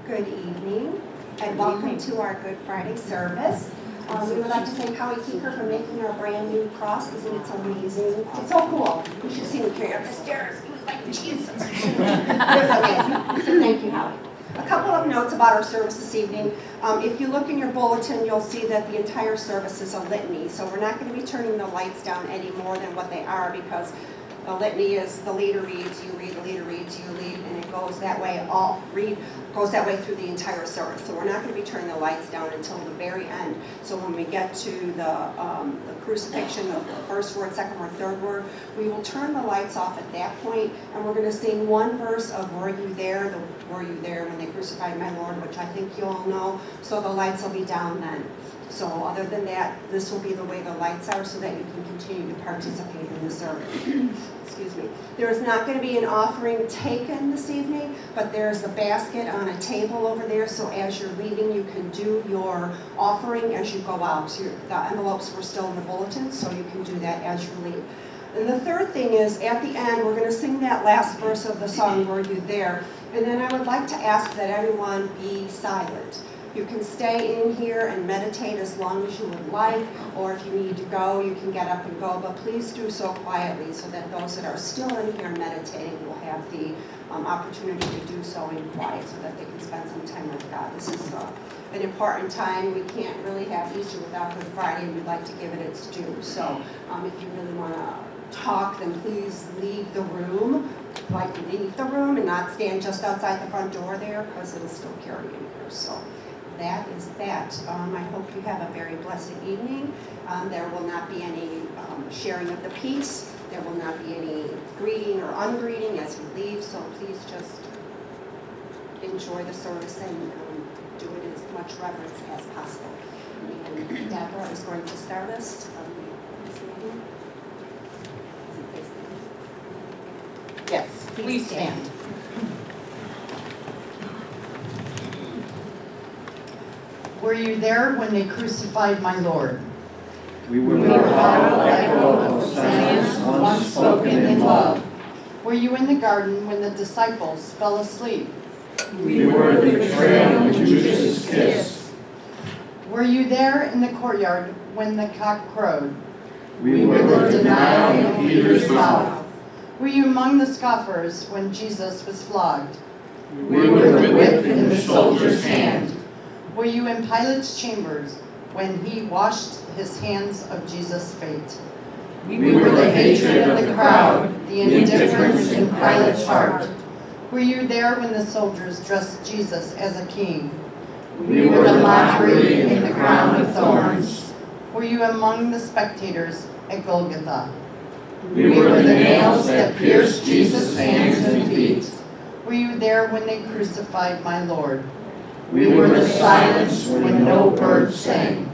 Good evening, and welcome to our Good Friday service. We would like to thank Howie Keeper for making our brand new cross. Isn't it so amazing? It's so cool. You should see him carry up the stairs. He was like Jesus. It was amazing. So thank you, Howie. A couple of notes about our service this evening. If you look in your bulletin, you'll see that the entire service is a litany. So we're not going to be turning the lights down any more than what they are, because a litany is the leader reads, you read, the leader reads, you read, and it goes that way. Goes that way through the entire service. So we're not going to be turning the lights down until the very end. So when we get to the crucifixion of the first word, second word, third word, we will turn the lights off at that point, and we're going to sing one verse of "Were You There?" "Were you there when they crucified my Lord?" which I think you all know. So the lights will be down then. So other than that, this will be the way the lights are, so that you can continue to participate in the service. Excuse me. There is not going to be an offering taken this evening, but there's a basket on a table over there, so as you're leaving, you can do your offering as you go out. The envelopes were still in the bulletin, so you can do that as you leave. And the third thing is, at the end, we're going to sing that last verse of the song, "Were You There?" And then I would like to ask that everyone be silent. You can stay in here and meditate as long as you would like, or if you need to go, you can get up and go, but please do so quietly so that those that are still in here meditating will have the opportunity to do so in quiet, so that they can spend some time with God. This is an important time. We can't really have Easter without Good Friday, and we'd like to give it its due. So if you really want to talk, then please leave the room, leave the room and not stand just outside the front door there, because it'll still carry in here. So that is that. I hope you have a very blessed evening. There will not be any sharing of the peace. There will not be any greeting or ungreeting as we leave, so please just enjoy the service and do it as much reverence as possible. And Deborah is going to start us. Yes, please stand. Were you there when they crucified my Lord? We were all like sayings once spoken in love. Were you in the garden when the disciples fell asleep? We were the betrayal and Judas' kiss. Were you there in the courtyard when the cock crowed? We were the denial in Peter's mouth. Were you among the scoffers when Jesus was flogged? We were the whip in the soldier's hand. Were you in Pilate's chambers when he washed his hands of Jesus' fate? We were the hatred of the crowd, the indifference in Pilate's heart. Were you there when the soldiers dressed Jesus as a king? We were the mockery in the crown of thorns. Were you among the spectators at Golgotha? We were the nails that pierced Jesus' hands and feet. Were you there when they crucified my Lord? We were the silence when no bird sang.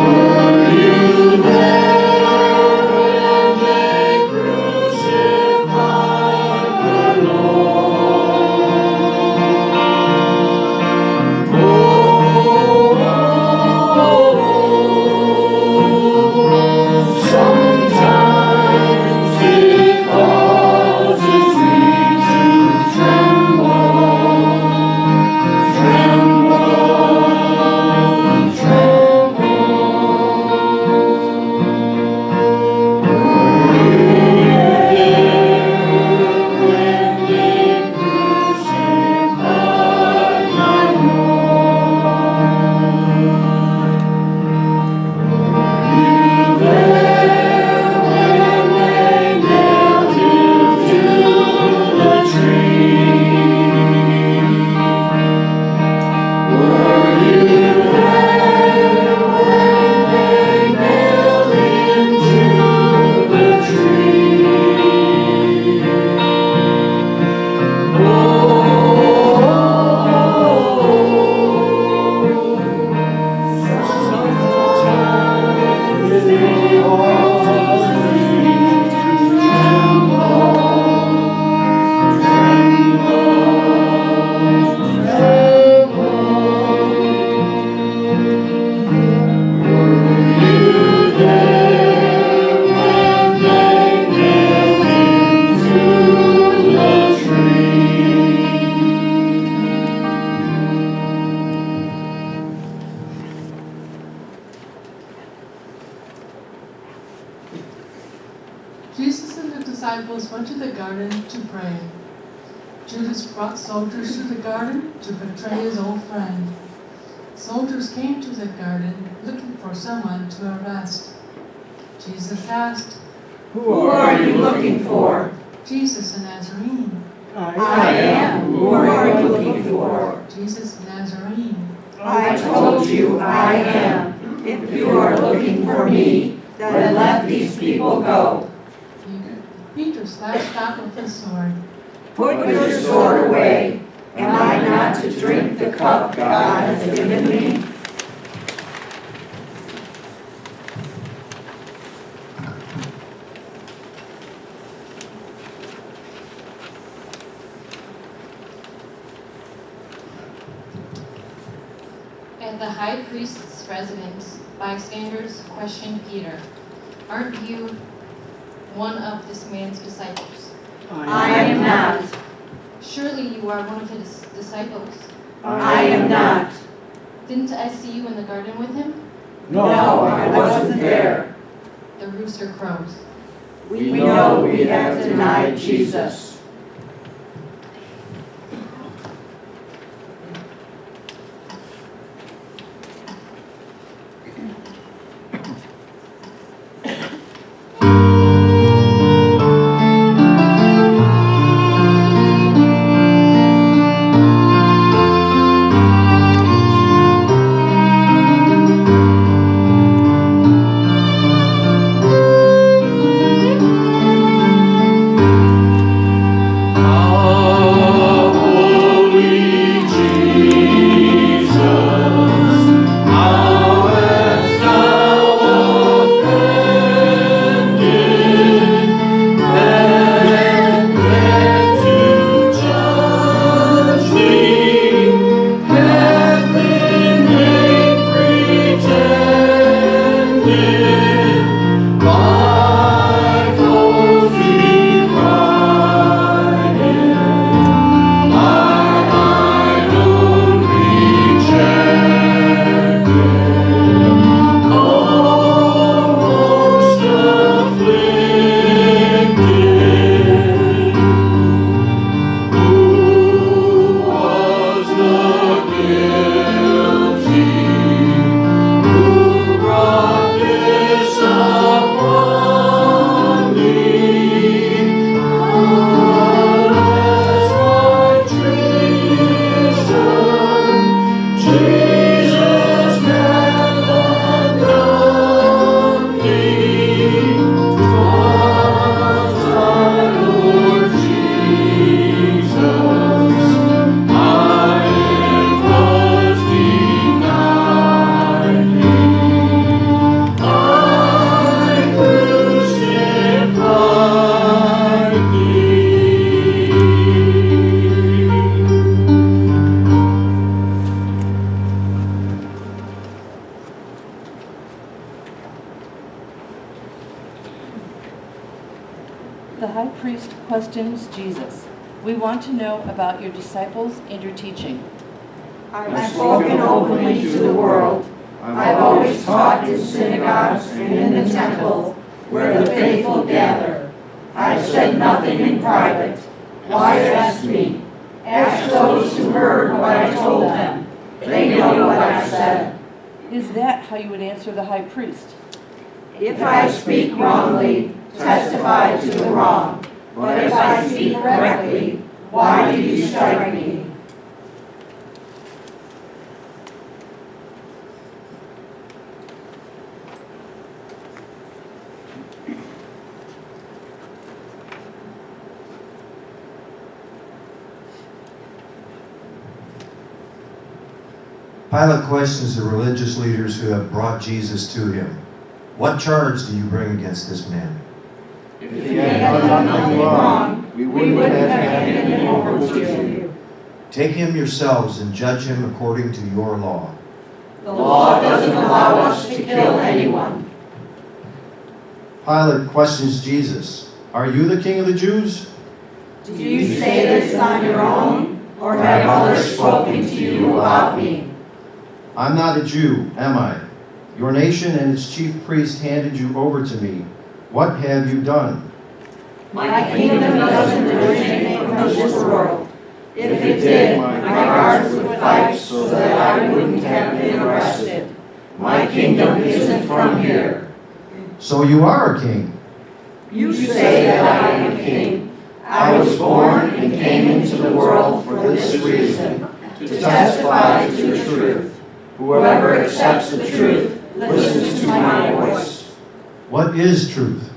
Were Jesus and the disciples went to the garden to pray. Judas brought soldiers to the garden to betray his old friend. Soldiers came to the garden looking for someone to arrest. Jesus asked, Who are you looking for? Jesus the Nazarene. I am. Who are you looking for? Jesus the Nazarene. I told you I am. If you are looking for me, then let these people go. Peter slashed out with his sword. Put your sword away. Am I not to drink the cup God has given me? At the high priest's residence, bystanders questioned Peter, "Aren't you one of this man's disciples? I am not. Surely you are one of his disciples. I am not. Didn't I see you in the garden with him?" No, I wasn't there. The rooster crows. We know we have denied Jesus. The high priest questions Jesus. We want to know about your disciples and your teaching. I've spoken openly to the world. I've always taught in synagogues and in the temple where the faithful gather. I've said nothing in private. Why ask me? Ask those who heard what I told them. They know what I said. Is that how you would answer the high priest? If I speak wrongly, testify to the wrong. But if I speak correctly, why do you strike me? Pilate questions the religious leaders who have brought Jesus to him. What charge do you bring against this man? If he had done nothing wrong, we wouldn't have handed him over to you. Take him yourselves and judge him according to your law. The law doesn't allow us to kill anyone. Pilate questions Jesus. Are you the king of the Jews? Do you say this on your own, or have others spoken to you about me? I'm not a Jew, am I? Your nation and its chief priest handed you over to me. What have you done? My kingdom doesn't originate from this world. If it did, my guards would fight so that I wouldn't have been arrested. My kingdom isn't from here. So you are a king. You say that I am a king. I was born and came into the world for this reason, to testify to the truth. Whoever accepts the truth listens to my voice. What is truth?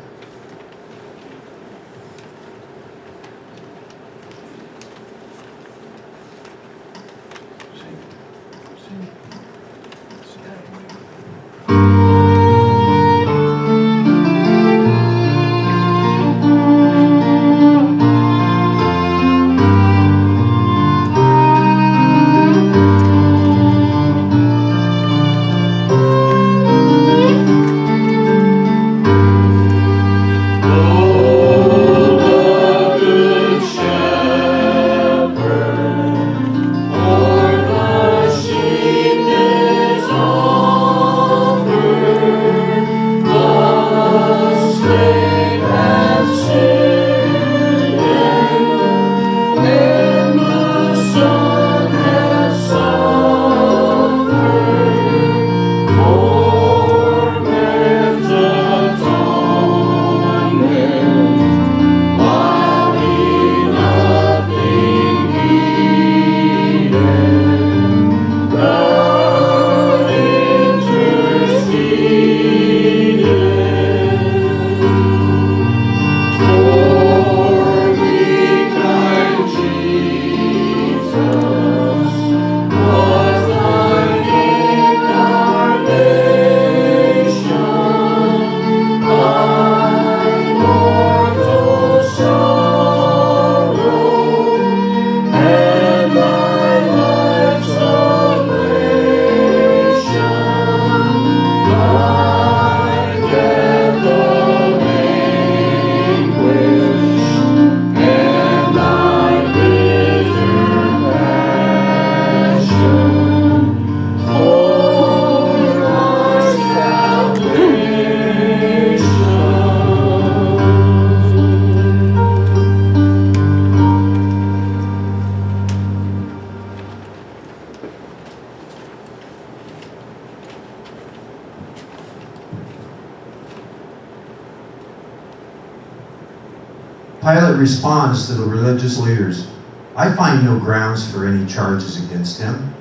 Pilate responds to the religious leaders, I find no grounds for any charges against him.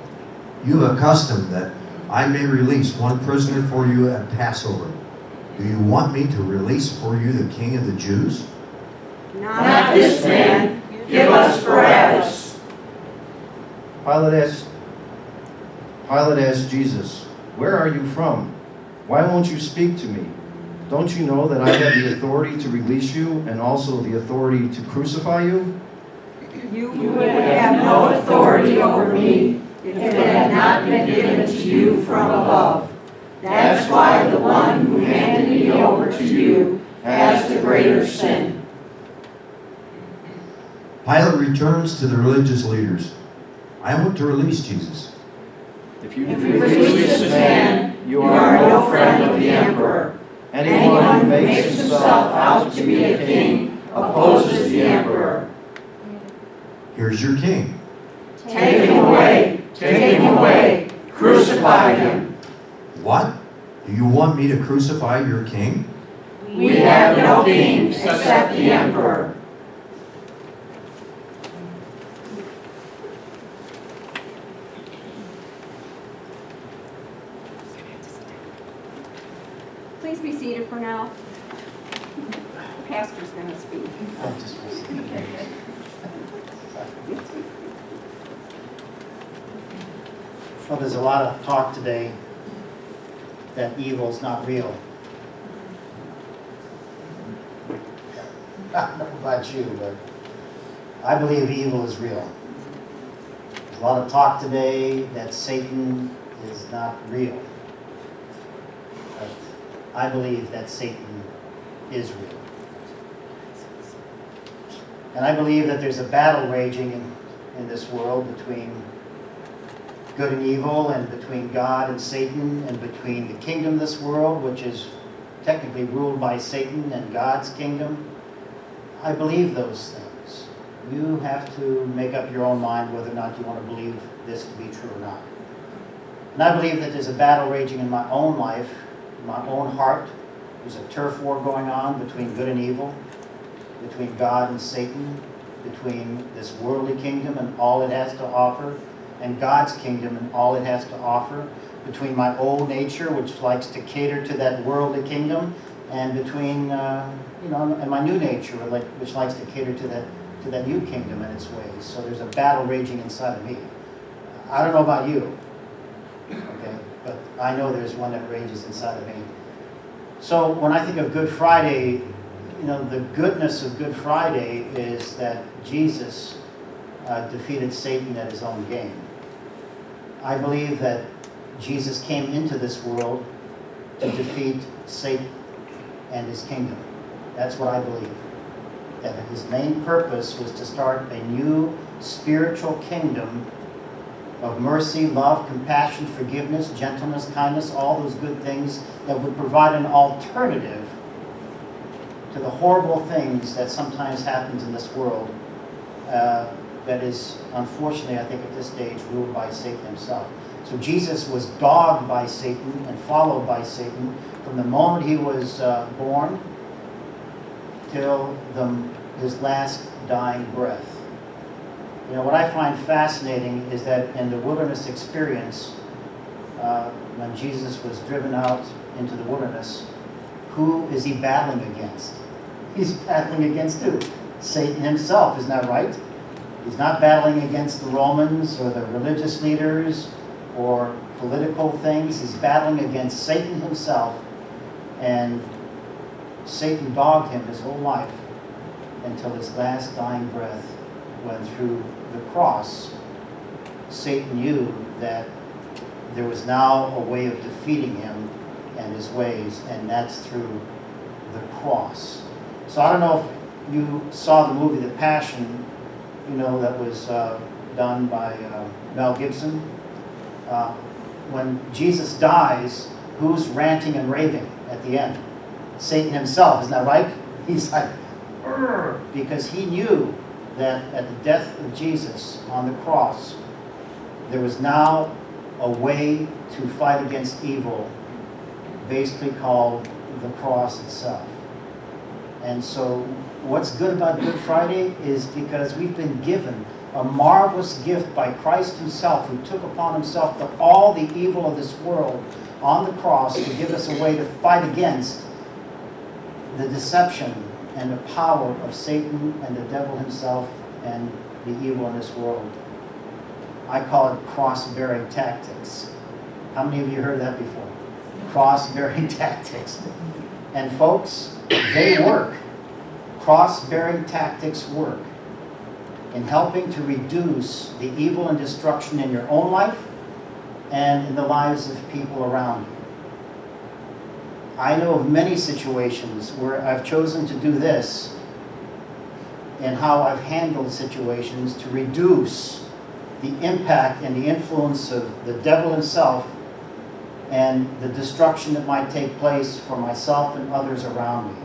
You have accustomed that I may release one prisoner for you at Passover. Do you want me to release for you the King of the Jews? Not this man. Give us Barabbas. Pilate asked Jesus, where are you from? Why won't you speak to me? Don't you know that I have the authority to release you and also the authority to crucify you? You would have no authority over me if it had not been given to you from above. That's why the one who handed me over to you has the greater sin. Pilate returns to the religious leaders. I want to release Jesus. If you If you release this man, you you are no friend of the emperor. Anyone who makes himself out to be a king opposes the emperor. Here's your king. Take him away! Take him away! Crucify him! What? Do you want me to crucify your king? We have no king except the emperor. Please be seated for now. The pastor's going to speak. Well, there's a lot of talk today that evil's not real. I don't know about you, but I believe evil is real. There's a lot of talk today that Satan is not real. But I believe that Satan is real. And I believe that there's a battle raging in this world between good and evil, and between God and Satan, and between the kingdom of this world, which is technically ruled by Satan, and God's kingdom. I believe those things. You have to make up your own mind whether or not you want to believe this to be true or not. And I believe that there's a battle raging in my own life, in my own heart. There's a turf war going on between good and evil, between God and Satan, between this worldly kingdom and all it has to offer, and God's kingdom and all it has to offer, between my old nature, which likes to cater to that worldly kingdom, and between, and my new nature, which likes to cater to that new kingdom and its ways. So there's a battle raging inside of me. I don't know about you, okay, but I know there's one that rages inside of me. So when I think of Good Friday, the goodness of Good Friday is that Jesus defeated Satan at his own game. I believe that Jesus came into this world to defeat Satan and his kingdom. That's what I believe. That his main purpose was to start a new spiritual kingdom of mercy, love, compassion, forgiveness, gentleness, kindness, all those good things that would provide an alternative to the horrible things that sometimes happens in this world that is, unfortunately, I think at this stage, ruled by Satan himself. So Jesus was dogged by Satan and followed by Satan from the moment he was born till his last dying breath. What I find fascinating is that in the wilderness experience, when Jesus was driven out into the wilderness, who is he battling against? He's battling against who? Satan himself, isn't that right? He's not battling against the Romans or the religious leaders or political things. He's battling against Satan himself, and Satan dogged him his whole life until his last dying breath, when through the cross, Satan knew that there was now a way of defeating him and his ways, and that's through the cross. So I don't know if you saw the movie The Passion, that was done by Mel Gibson. When Jesus dies, who's ranting and raving at the end? Satan himself, isn't that right? He's like, "Urgh," because he knew that at the death of Jesus on the cross, there was now a way to fight against evil, basically called the cross itself. And so what's good about Good Friday is because we've been given a marvelous gift by Christ himself, who took upon himself all the evil of this world on the cross to give us a way to fight against the deception and the power of Satan and the devil himself and the evil in this world. I call it cross-bearing tactics. How many of you heard that before? Cross-bearing tactics. And folks, they work. Cross-bearing tactics work in helping to reduce the evil and destruction in your own life and in the lives of people around you. I know of many situations where I've chosen to do this and how I've handled situations to reduce the impact and the influence of the devil himself and the destruction that might take place for myself and others around me.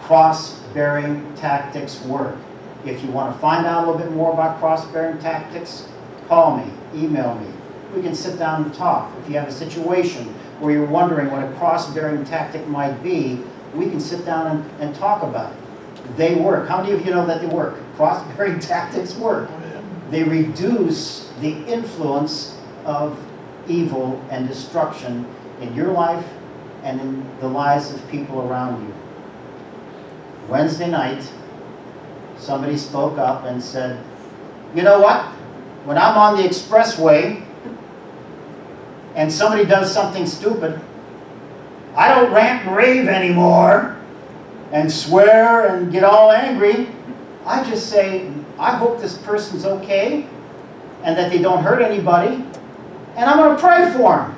Cross-bearing tactics work. If you want to find out a little bit more about cross-bearing tactics, call me, email me. We can sit down and talk. If you have a situation where you're wondering what a cross-bearing tactic might be, we can sit down and talk about it. They work. How many of you know that they work? Cross-bearing tactics work. They reduce the influence of evil and destruction in your life and in the lives of people around you. Wednesday night, somebody spoke up and said, "You know what? When I'm on the expressway and somebody does something stupid, I don't rant and rave anymore and swear and get all angry. I just say, I hope this person's okay and that they don't hurt anybody, and I'm going to pray for them."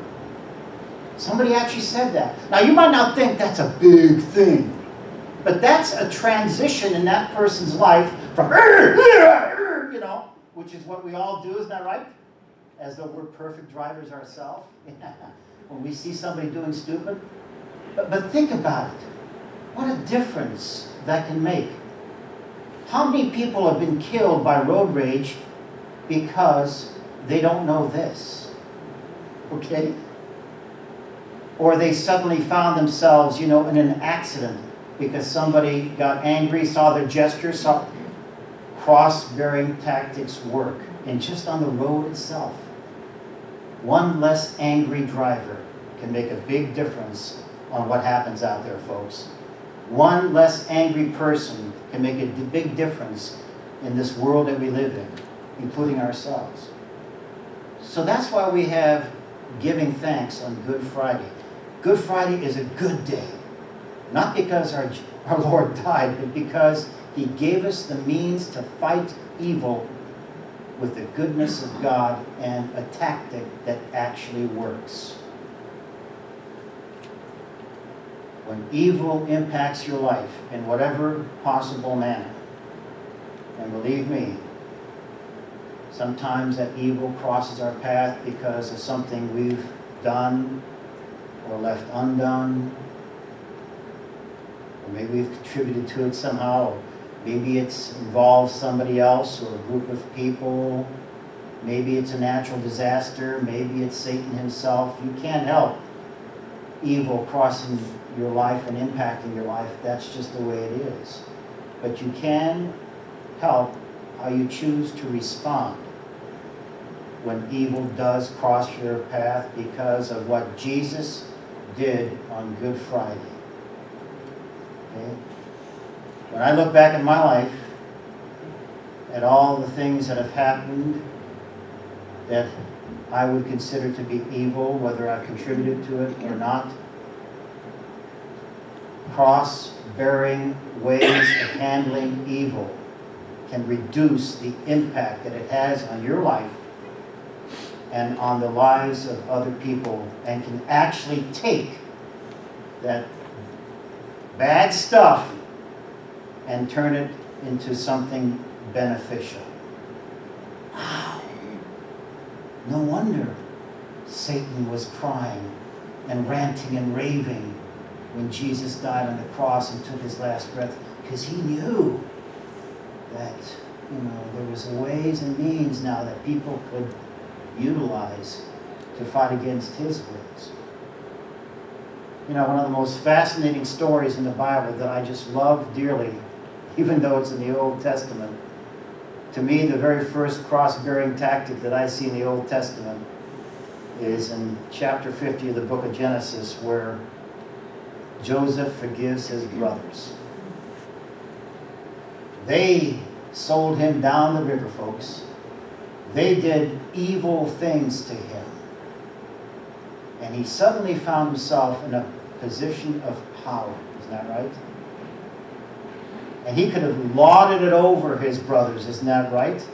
Somebody actually said that. Now, you might not think that's a big thing, but that's a transition in that person's life from, which is what we all do, isn't that right? As though we're perfect drivers ourselves. When we see somebody doing stupid. But think about it. What a difference that can make. How many people have been killed by road rage because they don't know this? Okay? Or they suddenly found themselves, in an accident because somebody got angry, saw their gesture, saw cross-bearing tactics work. And just on the road itself, one less angry driver can make a big difference on what happens out there, folks. One less angry person can make a big difference in this world that we live in, including ourselves. So that's why we have giving thanks on Good Friday. Good Friday is a good day. Not because our Lord died, but because He gave us the means to fight evil with the goodness of God and a tactic that actually works. When evil impacts your life in whatever possible manner, and believe me, sometimes that evil crosses our path because of something we've done or left undone, or maybe we've contributed to it somehow, or maybe it's involved somebody else or a group of people, maybe it's a natural disaster, maybe it's Satan himself. You can't help evil crossing your life and impacting your life. That's just the way it is. But you can help how you choose to respond when evil does cross your path because of what Jesus did on Good Friday. Okay? When I look back in my life at all the things that have happened that I would consider to be evil, whether I've contributed to it or not, cross-bearing ways of handling evil can reduce the impact that it has on your life and on the lives of other people, and can actually take that bad stuff and turn it into something beneficial. Wow. No wonder Satan was crying and ranting and raving when Jesus died on the cross and took his last breath, because he knew that, there was ways and means now that people could utilize to fight against his ways. One of the most fascinating stories in the Bible that I just love dearly, even though it's in the Old Testament, to me, the very first cross-bearing tactic that I see in the Old Testament is in chapter 50 of the book of Genesis, where Joseph forgives his brothers. They sold him down the river, folks. They did evil things to him. And he suddenly found himself in a position of power. Isn't that right? And he could have lauded it over his brothers. Isn't that right?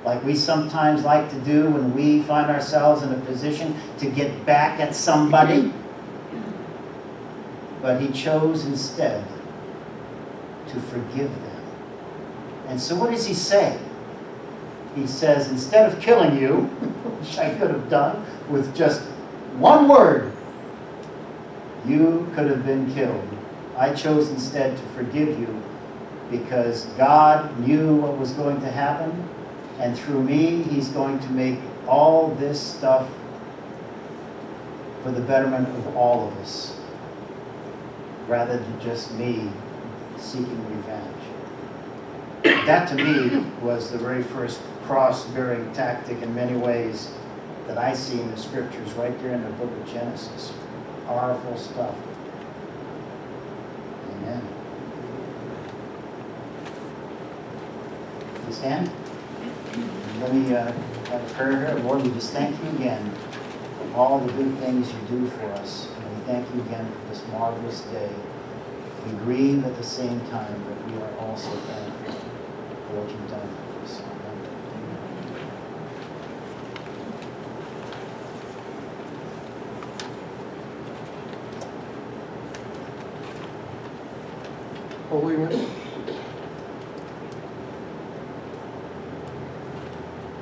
Like we sometimes like to do when we find ourselves in a position to get back at somebody. But he chose instead to forgive them. And so what does he say? He says, instead of killing you, which I could have done with just one word, you could have been killed. I chose instead to forgive you because God knew what was going to happen, and through me, he's going to make all this stuff for the betterment of all of us, rather than just me seeking revenge. That to me was the very first cross-bearing tactic in many ways that I see in the scriptures right there in the book of Genesis. Powerful stuff. Amen. Please stand. Let me have a prayer here. Lord, we just thank you again for all the good things you do for us. And we thank you again for this marvelous day. We grieve at the same time, but we are also thankful for what you've done for us.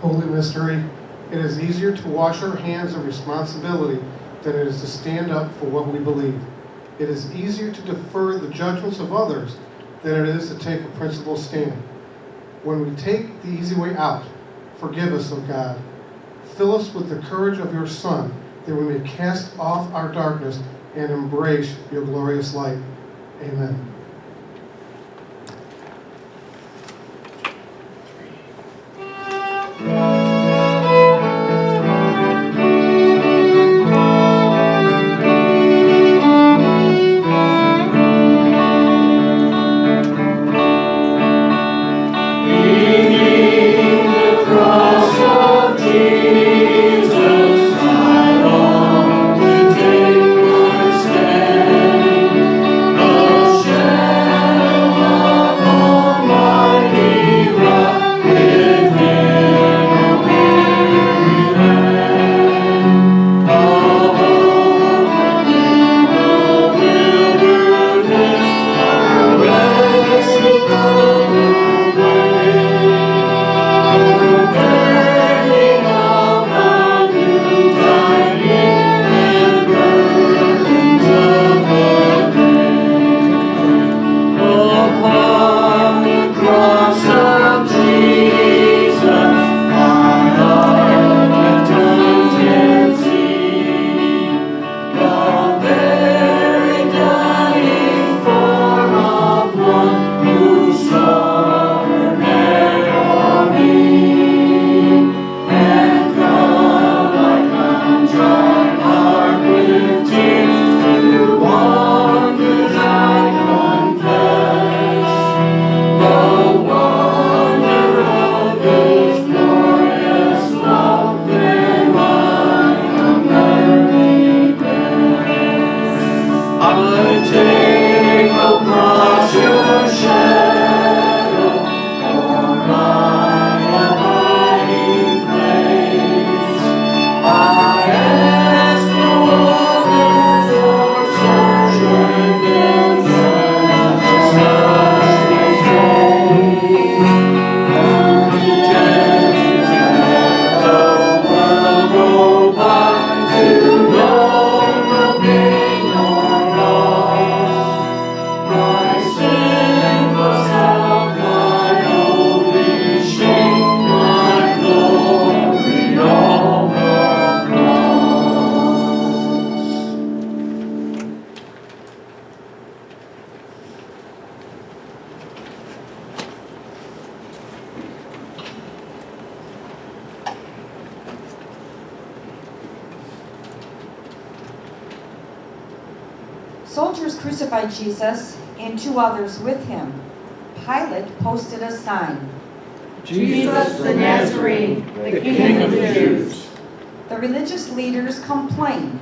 Holy mystery, it is easier to wash our hands of responsibility than it is to stand up for what we believe. It is easier to defer the judgments of others than it is to take a principled stand. When we take the easy way out, forgive us, O God. Fill us with the courage of your Son, that we may cast off our darkness and embrace your glorious light. Amen. Soldiers crucified Jesus and 2 others with him. Pilate posted a sign. Jesus the Nazarene, the King of the Jews. The religious leaders complained.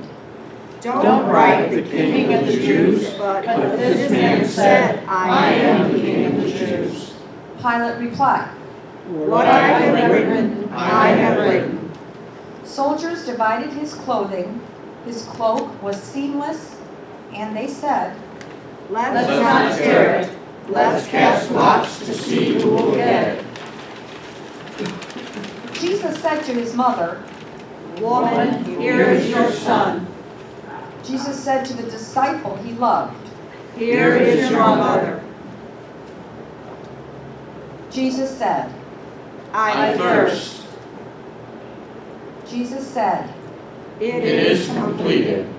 Don't write the King of the Jews, but this man said, I am the King of the Jews. Pilate replied, What I have written, I have written. Soldiers divided his clothing. His cloak was seamless, and they said, Let's not tear it. Let's cast lots to see who will get it. Jesus said to his mother, Woman, here is your son. Jesus said to the disciple he loved, Here is your mother. Jesus said, I thirst. Jesus said, It is completed.